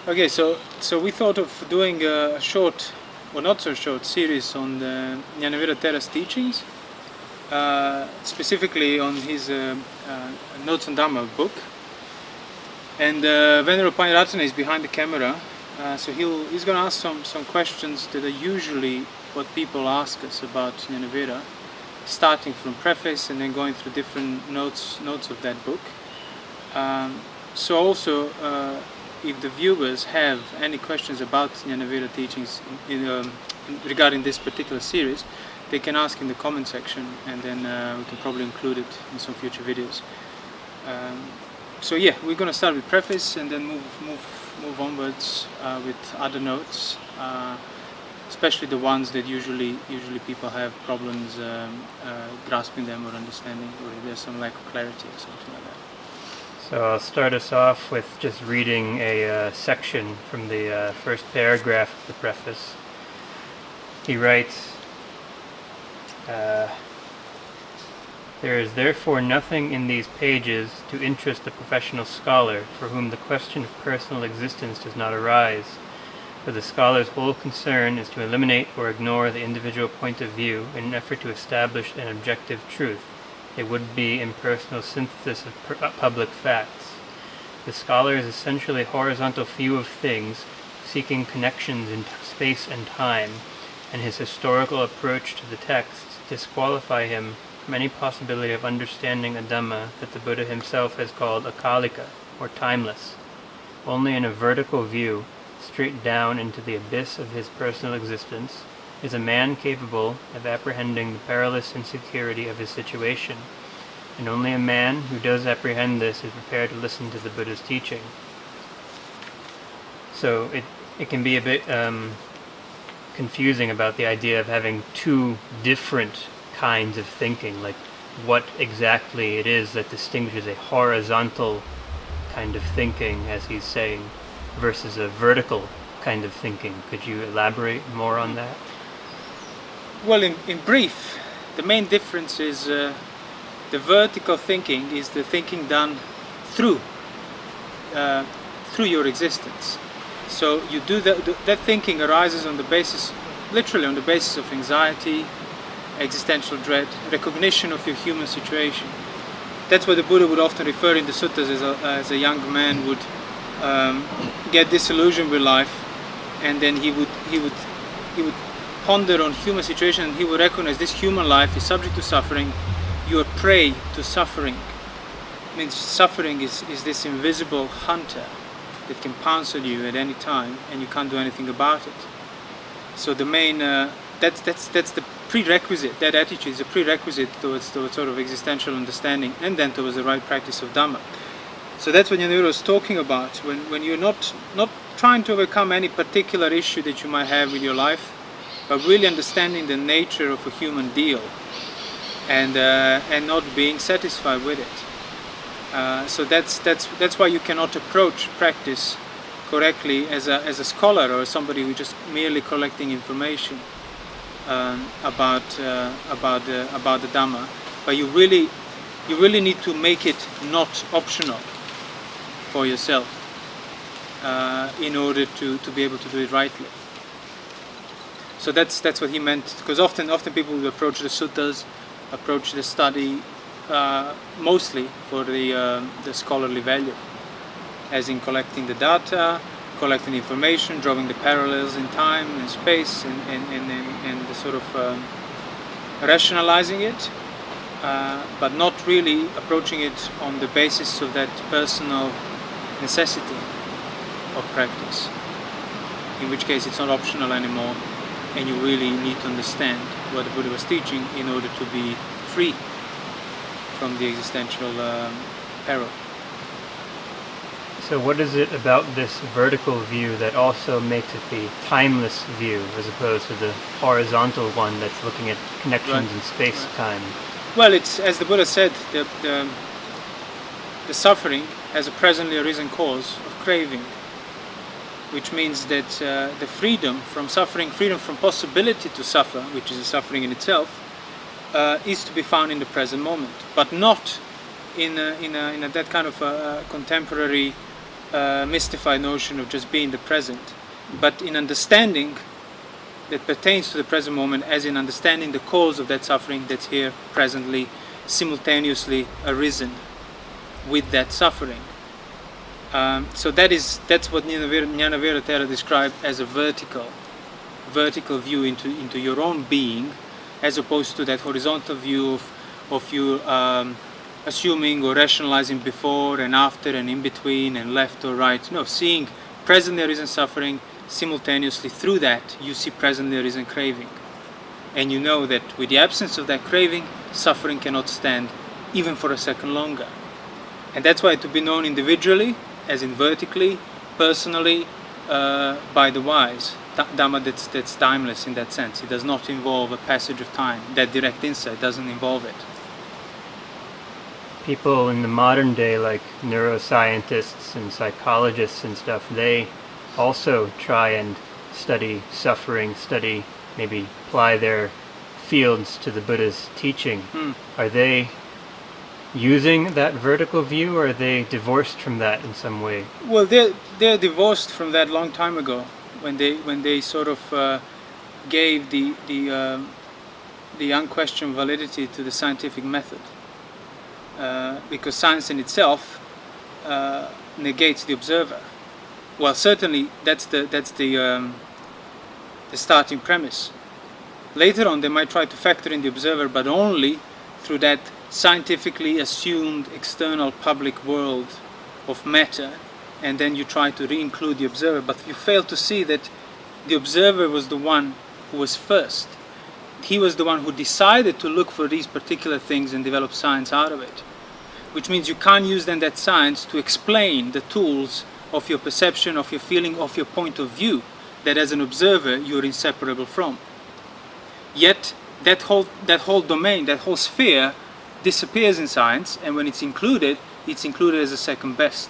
Okay, so we thought of doing a short, or not so short, series on the Nanavira Thera's teachings, specifically on his Notes on Dhamma book. And Venerable Panyaratana is behind the camera, so he's going to ask some questions that are usually what people ask us about Nanavira, starting from preface and then going through different notes of that book. So also, if the viewers have any questions about Nanavira teachings regarding this particular series, they can ask in the comment section, and then we can probably include it in some future videos. So yeah, we're going to start with preface and then move onwards with other notes, especially the ones that usually people have problems grasping them or understanding, or if there's some lack of clarity or something like that. So I'll start us off with just reading a section from the first paragraph of the preface. He writes, "There is therefore nothing in these pages to interest the professional scholar for whom the question of personal existence does not arise, for the scholar's whole concern is to eliminate or ignore the individual point of view in an effort to establish an objective truth, a would-be impersonal synthesis of public facts. The scholar is essentially a horizontal view of things, seeking connections in space and time, and his historical approach to the texts disqualify him from any possibility of understanding a Dhamma that the Buddha himself has called akalika, or timeless. Only in a vertical view, straight down into the abyss of his personal existence, is a man capable of apprehending the perilous insecurity of his situation, and only a man who does apprehend this is prepared to listen to the Buddha's teaching." So it can be a bit confusing about the idea of having two different kinds of thinking, like what exactly it is that distinguishes a horizontal kind of thinking, as he's saying, versus a vertical kind of thinking. Could you elaborate more on that? Well, in brief, the main difference is the vertical thinking is the thinking done through your existence. So you do that thinking arises on the basis, literally on the basis of anxiety, existential dread, recognition of your human situation. That's what the Buddha would often refer in the suttas as a young man would get disillusioned with life, and then he would ponder on human situation, and he would recognize this human life is subject to suffering. You are prey to suffering. It means suffering is this invisible hunter that can pounce on you at any time, and you can't do anything about it. So the main that's the prerequisite. That attitude is a prerequisite towards sort of existential understanding, and then towards the right practice of Dhamma. So that's what Nanavira was talking about. When you're not trying to overcome any particular issue that you might have with your life, but really understanding the nature of a human deal, and not being satisfied with it. So that's why you cannot approach practice correctly as a scholar or somebody who's just merely collecting information about the Dhamma. But you really need to make it not optional for yourself in order to be able to do it rightly. So that's what he meant, because often people will approach the suttas, approach the study mostly for the scholarly value, as in collecting the data, collecting information, drawing the parallels in time and space, and the sort of rationalizing it, but not really approaching it on the basis of that personal necessity of practice, in which case it's not optional anymore, and you really need to understand what the Buddha was teaching in order to be free from the existential peril. So what is it about this vertical view that also makes it the timeless view, as opposed to the horizontal one that's looking at connections in space-time? Well, it's, as the Buddha said, the suffering has a presently arisen cause of craving, which means that the freedom from suffering, freedom from possibility to suffer, which is a suffering in itself, is to be found in the present moment, but not in that kind of contemporary mystified notion of just being the present, but in understanding that pertains to the present moment, as in understanding the cause of that suffering that's here presently, simultaneously arisen with that suffering. So that's what Nanavira Thera described as a vertical view into your own being, as opposed to that horizontal view of you assuming or rationalizing before and after and in between and left or right. No, seeing presently arisen suffering, simultaneously through that you see presently arisen craving, and you know that with the absence of that craving, suffering cannot stand even for a second longer. And that's why to be known individually, as in vertically, personally, by the wise. Dhamma that's timeless in that sense. It does not involve a passage of time. That direct insight doesn't involve it. People in the modern day, like neuroscientists and psychologists and stuff, they also try and study suffering, maybe apply their fields to the Buddha's teaching. Are they using that vertical view, or are they divorced from that in some way? Well, they're divorced from that long time ago, when they sort of gave the unquestioned validity to the scientific method, because science in itself negates the observer. Well, certainly that's the starting premise. Later on, they might try to factor in the observer, but only through that scientifically assumed external public world of matter, and then you try to re-include the observer, but you fail to see that the observer was the one who was first. He was the one who decided to look for these particular things and develop science out of it, which means you can't use then that science to explain the tools of your perception, of your feeling, of your point of view, that as an observer you're inseparable from. Yet that whole domain, that whole sphere disappears in science, and when it's included as a second best.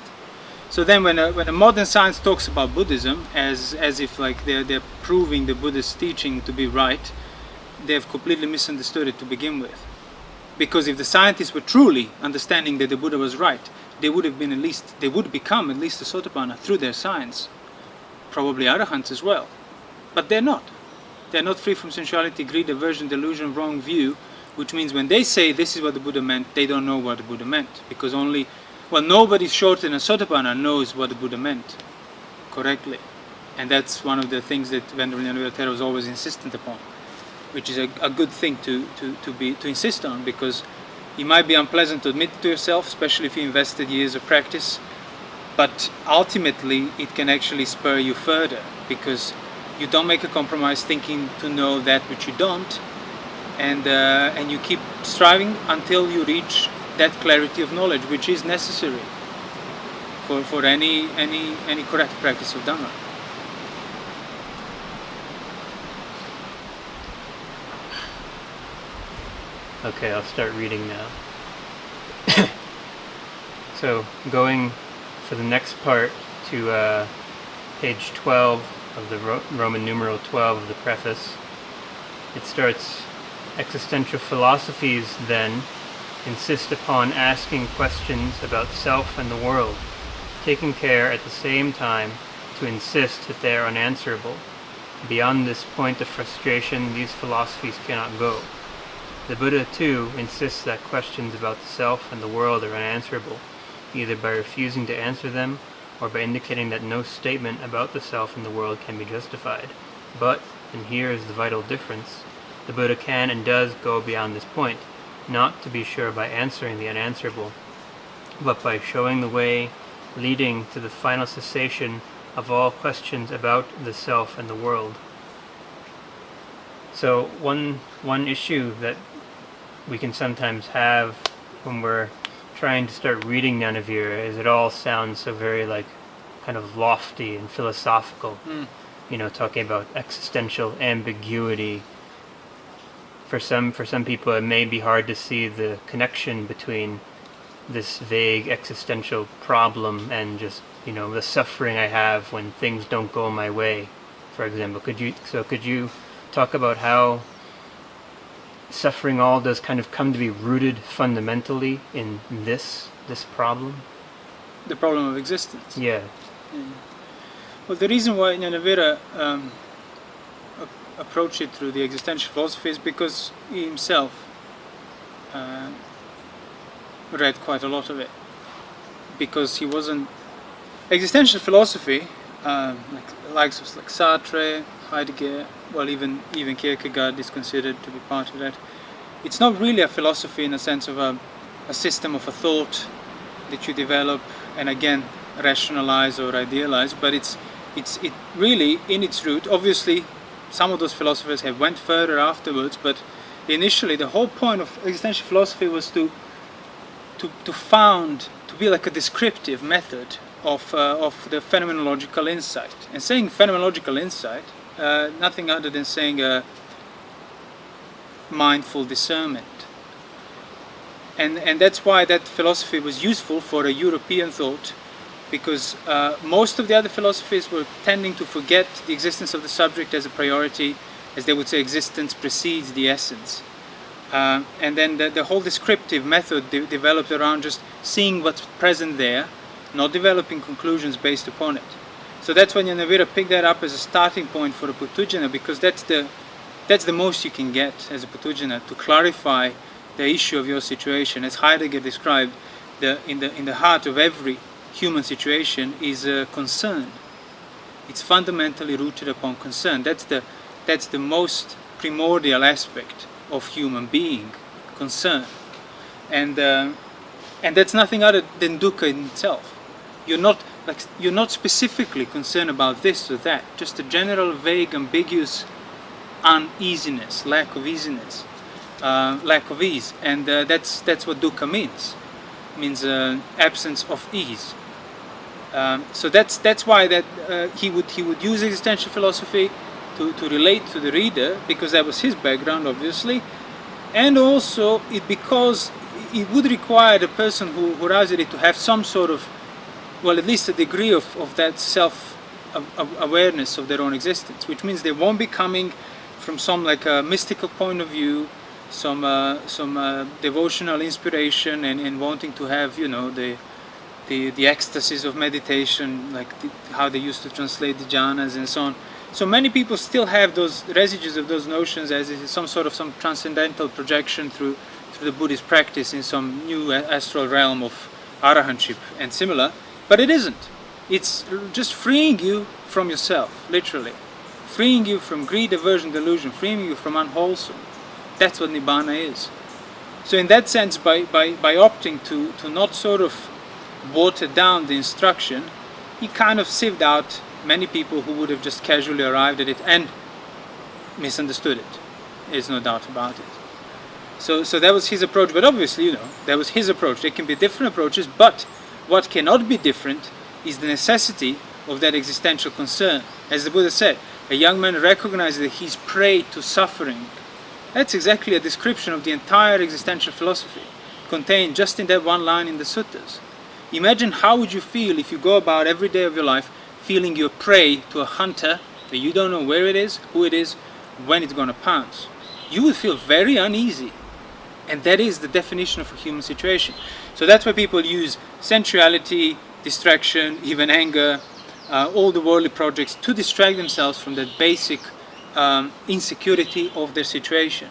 So then when a modern science talks about Buddhism as if like they're proving the Buddhist teaching to be right, they've completely misunderstood it to begin with. Because if the scientists were truly understanding that the Buddha was right, they would become at least a Sotapanna through their science, probably arahants as well. But they're not. They're not free from sensuality, greed, aversion, delusion, wrong view, which means when they say this is what the Buddha meant, they don't know what the Buddha meant, because nobody shorter than a Sotapanna knows what the Buddha meant correctly. And that's one of the things that Venerable Nanavira Thera was always insistent upon, which is a good thing to insist on, because it might be unpleasant to admit to yourself, especially if you invested years of practice, but ultimately it can actually spur you further, because you don't make a compromise thinking to know that which you don't, and you keep striving until you reach that clarity of knowledge, which is necessary for any correct practice of Dhamma. Okay, I'll start reading now. So, going for the next part to page 12 of the Roman numeral 12 of the preface. It starts, existential philosophies, then, insist upon asking questions about self and the world, taking care at the same time to insist that they are unanswerable. Beyond this point of frustration, these philosophies cannot go. The Buddha, too, insists that questions about the self and the world are unanswerable, either by refusing to answer them or by indicating that no statement about the self and the world can be justified. But, and here is the vital difference, the Buddha can and does go beyond this point, not to be sure by answering the unanswerable, but by showing the way leading to the final cessation of all questions about the self and the world. So one issue that we can sometimes have when we're trying to start reading Nanavira is it all sounds so very like kind of lofty and philosophical. Talking about existential ambiguity. For some people it may be hard to see the connection between this vague existential problem and just, the suffering I have when things don't go my way, for example. Could you talk about how suffering all does kind of come to be rooted fundamentally in this problem? the problem of existence. Yeah. Well, the reason why Nanavira approached it through the existential philosophy is because he himself read quite a lot of it. Because he wasn't... Existential philosophy, likes of like Sartre, Heidegger, well, even Kierkegaard is considered to be part of that. It's not really a philosophy in the sense of a system of a thought that you develop and again rationalize or idealize, but it really, in its root, obviously some of those philosophers have went further afterwards, but initially the whole point of existential philosophy was to be like a descriptive method of the phenomenological insight. And saying phenomenological insight, nothing other than saying mindful discernment. And that's why that philosophy was useful for a European thought, because most of the other philosophies were tending to forget the existence of the subject as a priority, as they would say existence precedes the essence. And then the whole descriptive method developed around just seeing what's present there, not developing conclusions based upon it. So that's when Nanavira picked that up as a starting point for a Puthujjana, because that's the most you can get as a Puthujjana, to clarify the issue of your situation. As Heidegger described, in the heart of every human situation is concern. It's fundamentally rooted upon concern. That's the most primordial aspect of human being, concern, and that's nothing other than dukkha in itself. You're not specifically concerned about this or that, just a general, vague, ambiguous uneasiness, lack of easiness, lack of ease, and that's what dukkha means. It means absence of ease. So that's why that he would use existential philosophy to relate to the reader, because that was his background, obviously, and also because it would require the person who writes it to have some sort of, well, at least a degree of that self-awareness of their own existence, which means they won't be coming from some like a mystical point of view, some devotional inspiration and wanting to have, the ecstasies of meditation, like how they used to translate the jhanas and so on. So many people still have those residues of those notions as it is some transcendental projection through the Buddhist practice in some new astral realm of arahantship and similar, but it isn't. It's just freeing you from yourself, literally. Freeing you from greed, aversion, delusion, freeing you from unwholesome. That's what Nibbana is. So in that sense, by opting to not sort of water down the instruction, he kind of sieved out many people who would have just casually arrived at it and misunderstood it. There's no doubt about it. So that was his approach, but obviously, that was his approach. There can be different approaches, but what cannot be different is the necessity of that existential concern. As the Buddha said, a young man recognizes that he's prey to suffering. That's exactly a description of the entire existential philosophy, contained just in that one line in the suttas. Imagine how would you feel if you go about every day of your life feeling you're prey to a hunter, that you don't know where it is, who it is, when it's going to pounce. You would feel very uneasy. And that is the definition of a human situation. So that's why people use sensuality, distraction, even anger, all the worldly projects to distract themselves from that basic insecurity of their situation.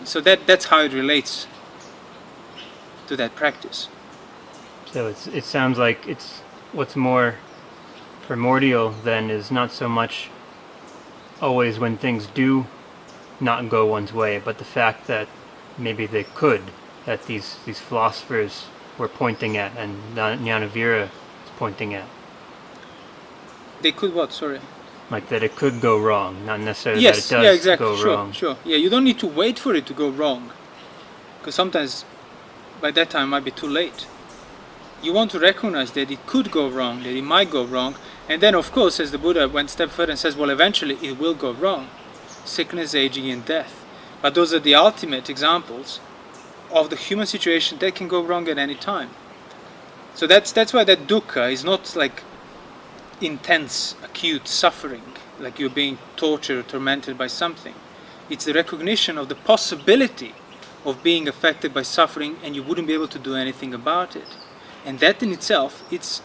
So that's how it relates to that practice. So it sounds like it's what's more primordial then is not so much always when things do not go one's way, but the fact that maybe they could, that these philosophers were pointing at and Nanavira is pointing at. They could what? Sorry. Like that it could go wrong, not necessarily yes, that it does go wrong. Sure. Yeah, you don't need to wait for it to go wrong, because sometimes by that time it might be too late. You want to recognize that it could go wrong, that it might go wrong, and then of course, as the Buddha went a step further and says, well, eventually it will go wrong. Sickness, aging, and death. But those are the ultimate examples of the human situation that can go wrong at any time. So that's why that dukkha is not like intense, acute suffering, like you're being tortured or tormented by something. It's the recognition of the possibility of being affected by suffering, and you wouldn't be able to do anything about it. And that in itself, it's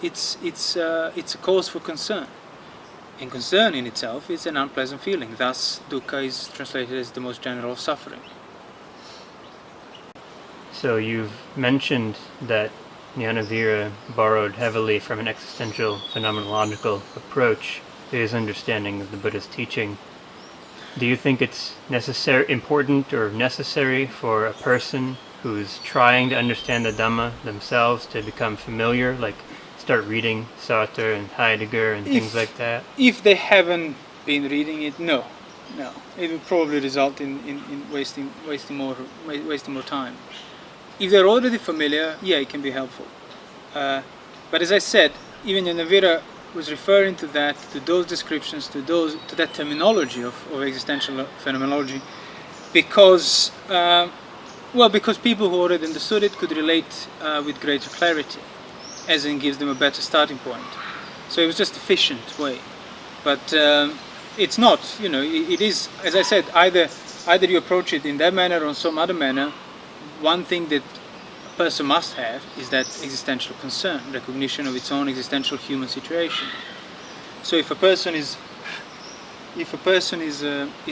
a cause for concern. And concern in itself is an unpleasant feeling. Thus, dukkha is translated as the most general of suffering. So you've mentioned that Nanavira borrowed heavily from an existential phenomenological approach to his understanding of the Buddha's teaching. Do you think it's important or necessary for a person who's trying to understand the Dhamma themselves to become familiar, like start reading Sartre and Heidegger and things like that? If they haven't been reading it, no. It will probably result in wasting more time. If they're already familiar, yeah, it can be helpful. But as I said, even Nanavira was referring to that, to those descriptions, to that terminology of existential phenomenology, because people who already understood it could relate with greater clarity, as in gives them a better starting point. So it was just efficient way. But it's not, it is, as I said, either you approach it in that manner or some other manner. One thing that a person must have is that existential concern, recognition of its own existential human situation. So if a person is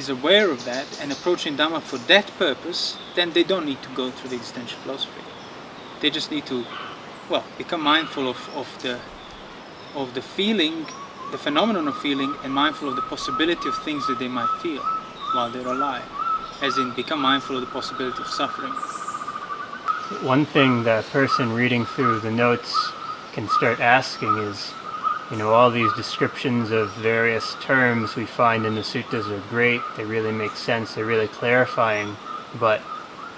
aware of that and approaching Dhamma for that purpose, then they don't need to go through the existential philosophy. They just need to, become mindful of the feeling, the phenomenon of feeling, and mindful of the possibility of things that they might feel while they're alive, as in become mindful of the possibility of suffering. One thing that a person reading through the notes can start asking is, all these descriptions of various terms we find in the suttas are great, they really make sense, they're really clarifying, but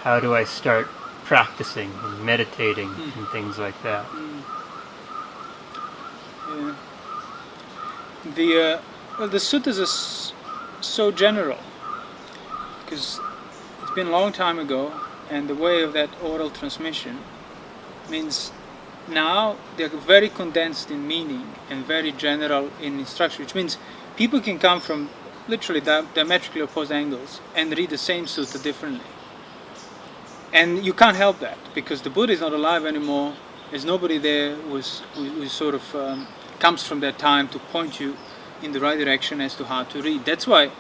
how do I start practicing and meditating and things like that? Yeah. The suttas are so general, because it's been a long time ago, and the way of that oral transmission means now they're very condensed in meaning and very general in instruction, which means people can come from literally diametrically opposed angles and read the same sutta differently. And you can't help that, because the Buddha is not alive anymore. There's nobody there who sort of comes from that time to point you in the right direction as to how to read. That's why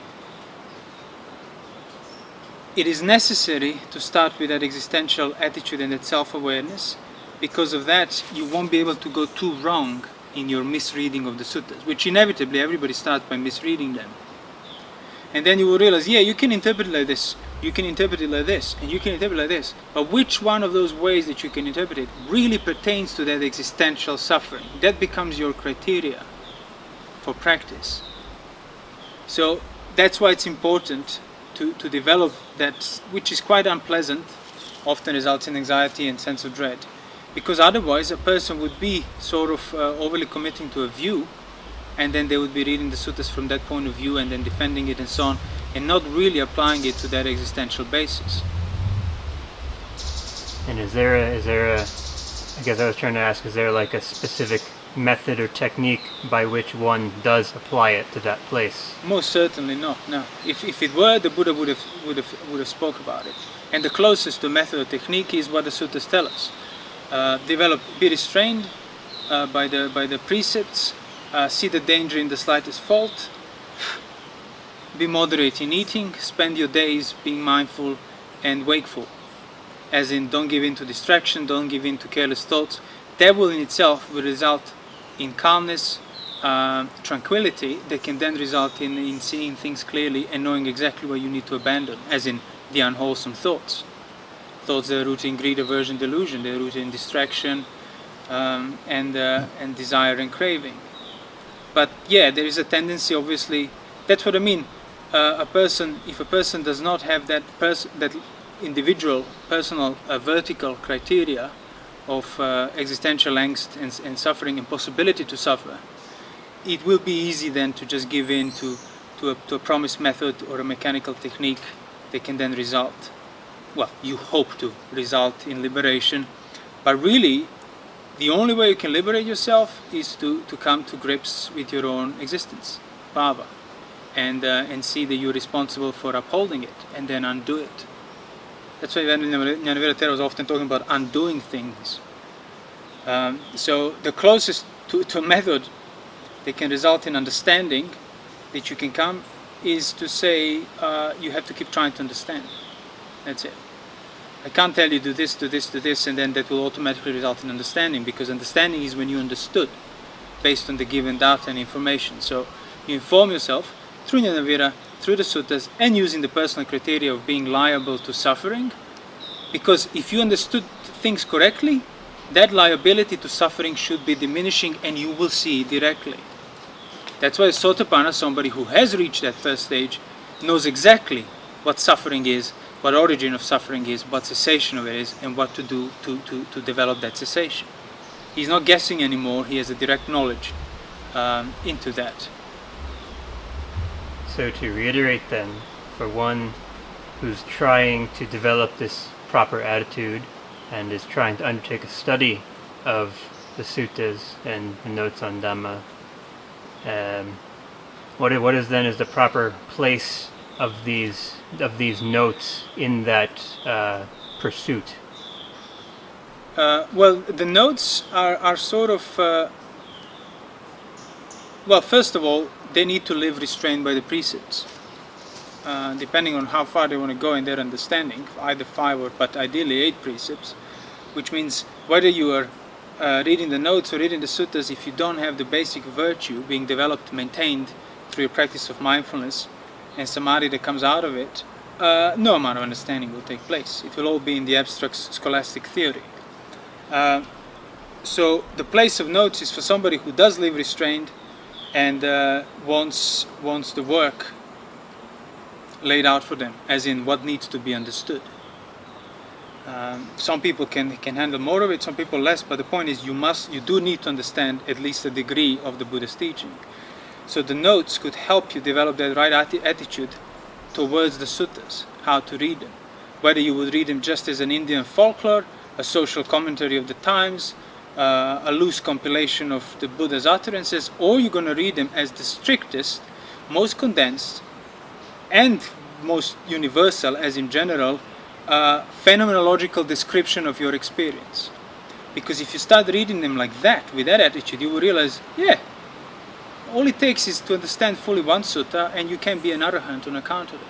it is necessary to start with that existential attitude and that self-awareness. Because of that, you won't be able to go too wrong in your misreading of the suttas, which inevitably everybody starts by misreading them. And then you will realize, you can interpret it like this, you can interpret it like this, and you can interpret it like this. But which one of those ways that you can interpret it really pertains to that existential suffering? That becomes your criteria for practice. So that's why it's important to develop that, which is quite unpleasant, often results in anxiety and sense of dread. Because otherwise a person would be sort of overly committing to a view, and then they would be reading the suttas from that point of view and then defending it and so on, and not really applying it to that existential basis. And is there a I guess I was trying to ask, is there like a specific method or technique by which one does apply it to that place? Most certainly not. No. If it were, the Buddha would have spoke about it. And the closest to method or technique is what the suttas tell us. Be restrained by the precepts. See the danger in the slightest fault. Be moderate in eating. Spend your days being mindful and wakeful. As in, don't give in to distraction, don't give in to careless thoughts. That will in itself result in calmness, tranquility, that can then result in seeing things clearly and knowing exactly what you need to abandon, as in the unwholesome thoughts. Thoughts that are rooted in greed, aversion, delusion, they're rooted in distraction and desire and craving. But there is a tendency, obviously, that's what I mean. If a person does not have that individual, personal, vertical criteria of existential angst and suffering and possibility to suffer, it will be easy then to just give in to a promised method or a mechanical technique that can then result, you hope to result in liberation. But really, the only way you can liberate yourself is to come to grips with your own existence, bhava, and see that you're responsible for upholding it, and then undo it. That's why Nanavira Thera was often talking about undoing things. So the closest to a method that can result in understanding that you can come is to say you have to keep trying to understand. That's it. I can't tell you do this, do this, do this, and then that will automatically result in understanding, because understanding is when you understood based on the given data and information. So you inform yourself through Nanavira, through the suttas, and using the personal criteria of being liable to suffering, because if you understood things correctly, that liability to suffering should be diminishing, and you will see it directly. That's why Sotapanna, somebody who has reached that first stage, knows exactly what suffering is, what origin of suffering is, what cessation of it is, and what to do to develop that cessation. He's not guessing anymore, he has a direct knowledge into that. So to reiterate then, for one who's trying to develop this proper attitude and is trying to undertake a study of the suttas and the notes on Dhamma, what is then is the proper place of these notes in that pursuit? Well, the notes are sort of well, first of all, they need to live restrained by the precepts, depending on how far they want to go in their understanding, either 5 but ideally 8 precepts, which means whether you are reading the notes or reading the suttas, if you don't have the basic virtue being developed, maintained through your practice of mindfulness and samadhi that comes out of it, no amount of understanding will take place. It will all be in the abstract scholastic theory. So the place of notes is for somebody who does live restrained and wants the work laid out for them, as in what needs to be understood. Some people can handle more of it, some people less, but the point is you do need to understand at least a degree of the Buddha's teaching. So the notes could help you develop that right attitude towards the suttas, how to read them. Whether you would read them just as an Indian folklore, a social commentary of the times, a loose compilation of the Buddha's utterances, or you're going to read them as the strictest, most condensed, and most universal, as in general, phenomenological description of your experience. Because if you start reading them like that, with that attitude, you will realize, yeah, all it takes is to understand fully one sutta, and you can be an arahant on account of it.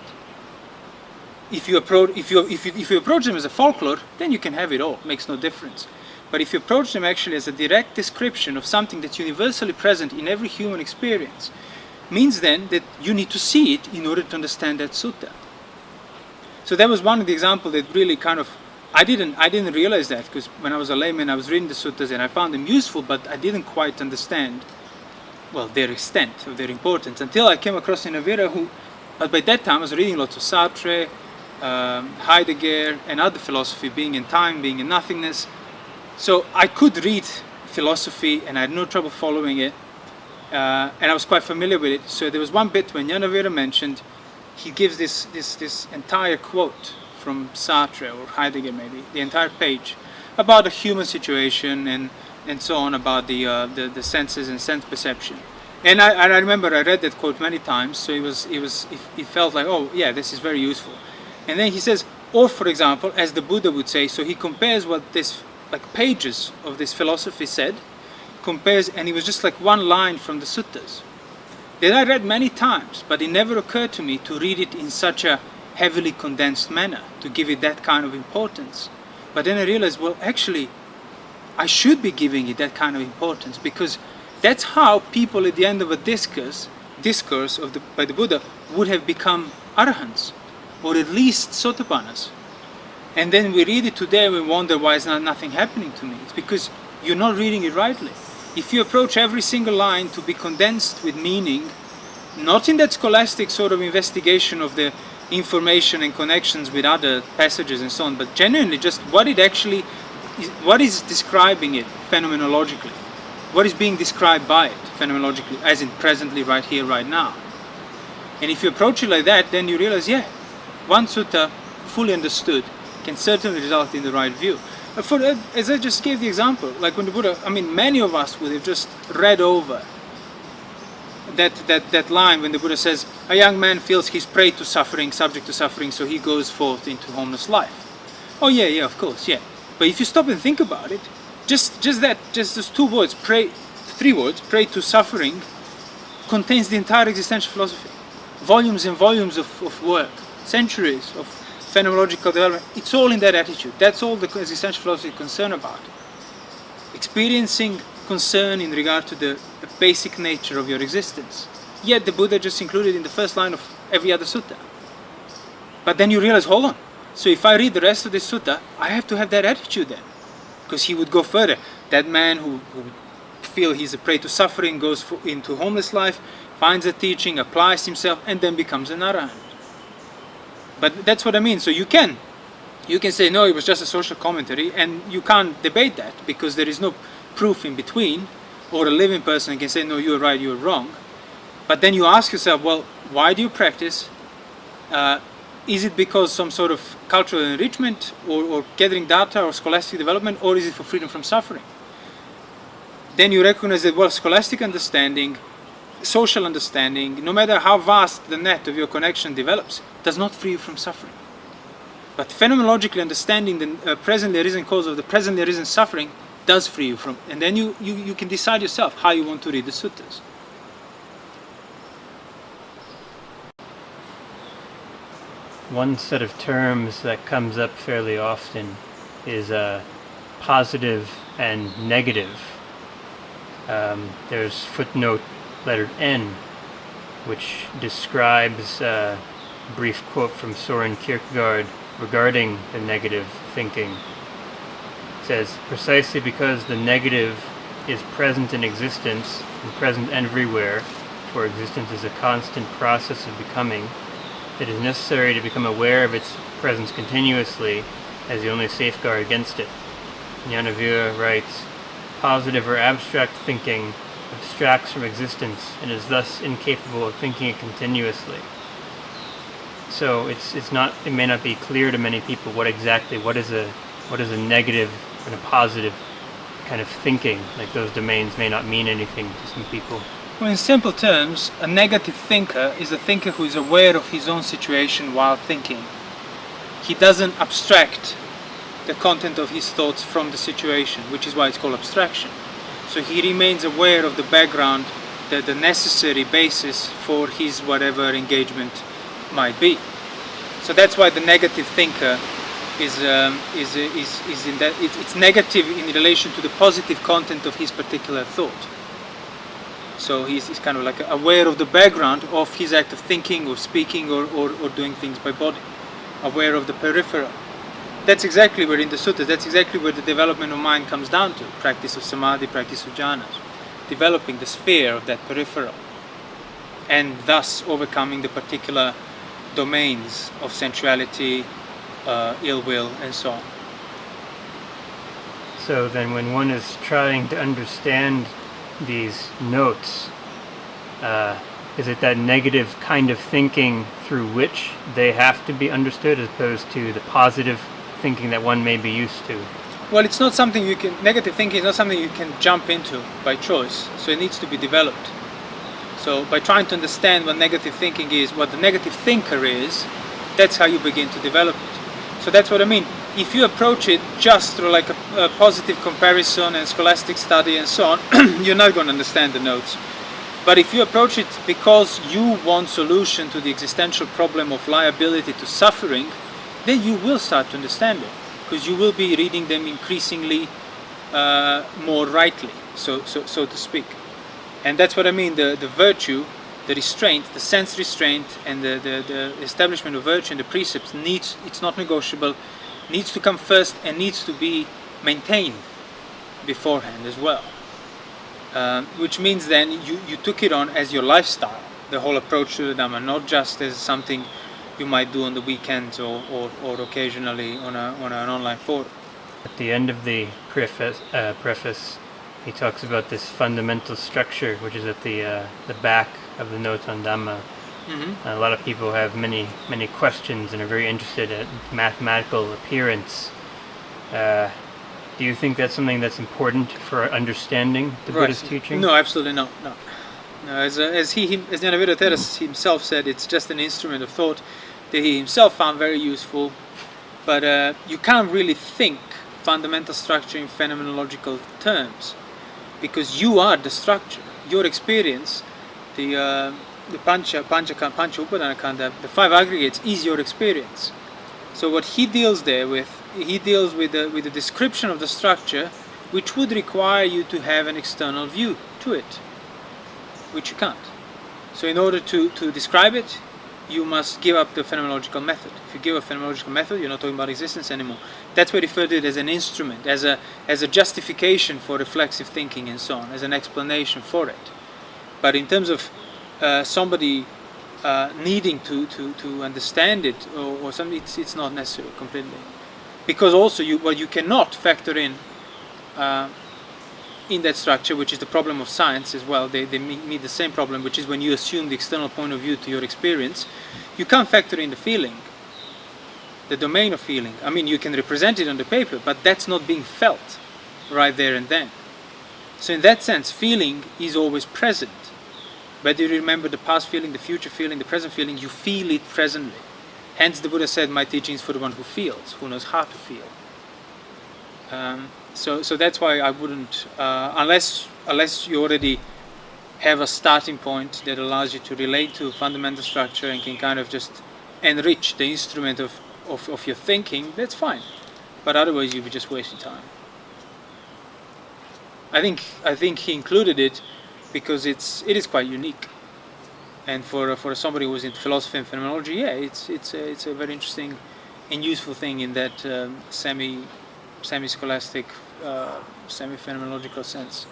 If you approach them as a folklore, then you can have it all. It makes no difference. But if you approach them actually as a direct description of something that's universally present in every human experience, means then that you need to see it in order to understand that sutta. So that was one of the examples that really kind of, I didn't realize that, because when I was a layman I was reading the suttas and I found them useful, but I didn't quite understand, well, their extent of their importance, until I came across Nanavira, but by that time I was reading lots of Sartre, Heidegger and other philosophy, being in time, being in nothingness. So I could read philosophy and I had no trouble following it, and I was quite familiar with it. So there was one bit when Nanavira mentioned, he gives this entire quote from Sartre or Heidegger, maybe the entire page, about the human situation and so on, about the senses and sense perception. And I remember I read that quote many times, so it felt like, oh yeah, this is very useful. And then he says, or for example, as the Buddha would say, so he compares what this, like pages of this philosophy said, compares, and it was just like one line from the suttas that I read many times, but it never occurred to me to read it in such a heavily condensed manner, to give it that kind of importance. But then I realized, well, actually, I should be giving it that kind of importance, because that's how people at the end of a discourse by the Buddha would have become arahants, or at least sotapannas. And then we read it today and we wonder why is nothing happening to me. It's because you're not reading it rightly. If you approach every single line to be condensed with meaning, not in that scholastic sort of investigation of the information and connections with other passages and so on, but genuinely just what it actually is, what is describing it phenomenologically, what is being described by it phenomenologically, as in presently, right here, right now. And if you approach it like that, then you realize, yeah, one sutta fully understood can certainly result in the right view. As I just gave the example, like when the Buddha, I mean, many of us would have just read over that line when the Buddha says, a young man feels he's prey to suffering, subject to suffering, so he goes forth into homeless life. Oh yeah, of course, yeah. But if you stop and think about it, Just those 2 words, pray, 3 words, pray to suffering, contains the entire existential philosophy. Volumes and volumes of work, centuries of phenomenological development. It's all in that attitude. That's all the existential philosophy is concerned about. Experiencing concern in regard to the basic nature of your existence. Yet the Buddha just included in the first line of every other sutta. But then you realize, hold on. So if I read the rest of this sutta, I have to have that attitude then. Because he would go further. That man who feels he's a prey to suffering goes into homeless life, finds a teaching, applies himself, and then becomes an arahant. But that's what I mean. So you can say, no, it was just a social commentary, and you can't debate that because there is no proof in between, or a living person can say, no, you're right, you're wrong. But then you ask yourself, well, why do you practice? Is it because some sort of cultural enrichment or gathering data or scholastic development, or is it for freedom from suffering? Then you recognize that, well, scholastic understanding, social understanding, no matter how vast the net of your connection develops, does not free you from suffering. But phenomenologically understanding the presently arisen cause of the presently arisen suffering does free you from, and then you can decide yourself how you want to read the suttas. One set of terms that comes up fairly often is positive and negative. There's footnote letter N, which describes a brief quote from Soren Kierkegaard regarding the negative thinking. It says, precisely because the negative is present in existence and present everywhere, for existence is a constant process of becoming, it is necessary to become aware of its presence continuously as the only safeguard against it. Nanavira writes, positive or abstract thinking abstracts from existence and is thus incapable of thinking it continuously. So it may not be clear to many people what is a negative and a positive kind of thinking. Like those domains may not mean anything to some people. Well, in simple terms, a negative thinker is a thinker who is aware of his own situation while thinking. He doesn't abstract the content of his thoughts from the situation, which is why it's called abstraction. So he remains aware of the background, the necessary basis for his whatever engagement might be. So that's why the negative thinker is in that it's negative in relation to the positive content of his particular thought. So he's kind of like aware of the background of his act of thinking or speaking or doing things by body, aware of the peripheral. That's exactly where in the suttas, that's exactly where the development of mind comes down to. Practice of samadhi, practice of jhanas. Developing the sphere of that peripheral. And thus overcoming the particular domains of sensuality, ill will, and so on. So then when one is trying to understand these notes, is it that negative kind of thinking through which they have to be understood as opposed to the positive thinking that one may be used to? Well, it's not something negative thinking is not something you can jump into by choice, so it needs to be developed. So by trying to understand what negative thinking is, what the negative thinker is, that's how you begin to develop it. So that's what I mean. If you approach it just through like a positive comparison and scholastic study and so on, you're not going to understand the notes. But if you approach it because you want solution to the existential problem of liability to suffering, then you will start to understand it, because you will be reading them increasingly more rightly, so to speak. And that's what I mean, the virtue, the restraint, the sense restraint, and the establishment of virtue and the precepts it's not negotiable, needs to come first and needs to be maintained beforehand as well. Which means then you took it on as your lifestyle, the whole approach to the Dhamma, not just as something you might do on the weekends or occasionally on an online forum. At the end of the preface, he talks about this fundamental structure, which is at the back of the notes on Dhamma. Mm-hmm. A lot of people have many questions and are very interested in mathematical appearance. Do you think that's something that's important for understanding the Buddha's teaching? No, absolutely not. No. As Nanavira Thera himself said, it's just an instrument of thought that he himself found very useful. But you can't really think fundamental structure in phenomenological terms, because you are the structure. Your experience, the pancha upadana khandha, the 5 aggregates, is your experience. So what he deals there with, he deals with the description of the structure, which would require you to have an external view to it, which you can't. So in order to describe it, you must give up the phenomenological method. If you give a phenomenological method, you're not talking about existence anymore. That's why I refer to it as an instrument, as a justification for reflexive thinking and so on, as an explanation for it. But in terms of somebody needing to understand it or something, it's not necessary completely. Because also what you cannot factor in that structure, which is the problem of science as well, they meet the same problem, which is when you assume the external point of view to your experience, you can't factor in the feeling, the domain of feeling. I mean, you can represent it on the paper, but that's not being felt right there and then. So in that sense, feeling is always present. Whether you remember the past feeling, the future feeling, the present feeling, you feel it presently. Hence the Buddha said, my teaching is for the one who feels, who knows how to feel. So that's why I wouldn't, unless you already have a starting point that allows you to relate to fundamental structure and can kind of just enrich the instrument of your thinking, that's fine. But otherwise you'll be just wasting time. I think he included it because it is quite unique. And for somebody who's into philosophy and phenomenology, yeah, it's a very interesting and useful thing in that semi-scholastic, semi-phenomenological sense.